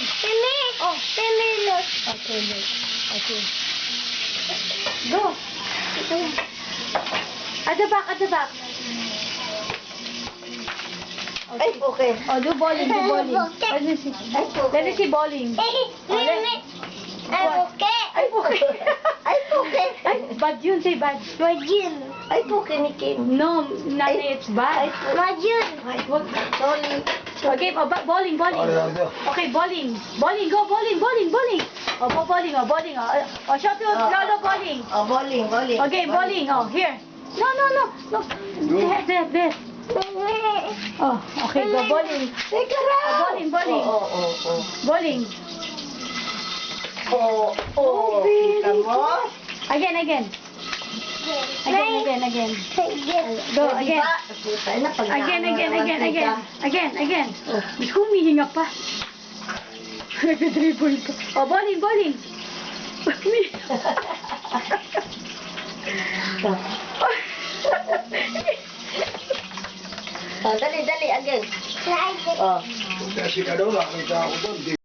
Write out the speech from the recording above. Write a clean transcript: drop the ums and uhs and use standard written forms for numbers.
Mimi. Oh, Mimi, look. Okay, look. Okay. Go. Ito yan. At the back, at the back. Ay, okay. Oh, do bowling, do bowling. Let me see. Let me see bowling. Mimi. Ay, okay. Ay, okay. Ay, okay. Ay, bad yun, say bad. Majin. Ay, okay ni Kim. No, nanay, it's bad. Majin. Ay, sorry. Okay, oh, bowling, bowling. Okay, bowling. Bowling, go, bowling, bowling, bowling. Oh, bowling, oh, bowling, oh. Oh, shot to Lolo, bowling. Oh, bowling, bowling. Okay, bowling, oh, here. No, no, no, no. There. Oh, okay, go, bowling. Teka lang. Oh, bowling, bowling. Oh. Bowling. Oh, kita mo? Again. Again. Go, again. Again. Oh, mas humihinga pa. Nag-dribble pa. Oh, bowling. Oh, dali, again. Like it. Oh. Kasi ka daw, nakita ako doon.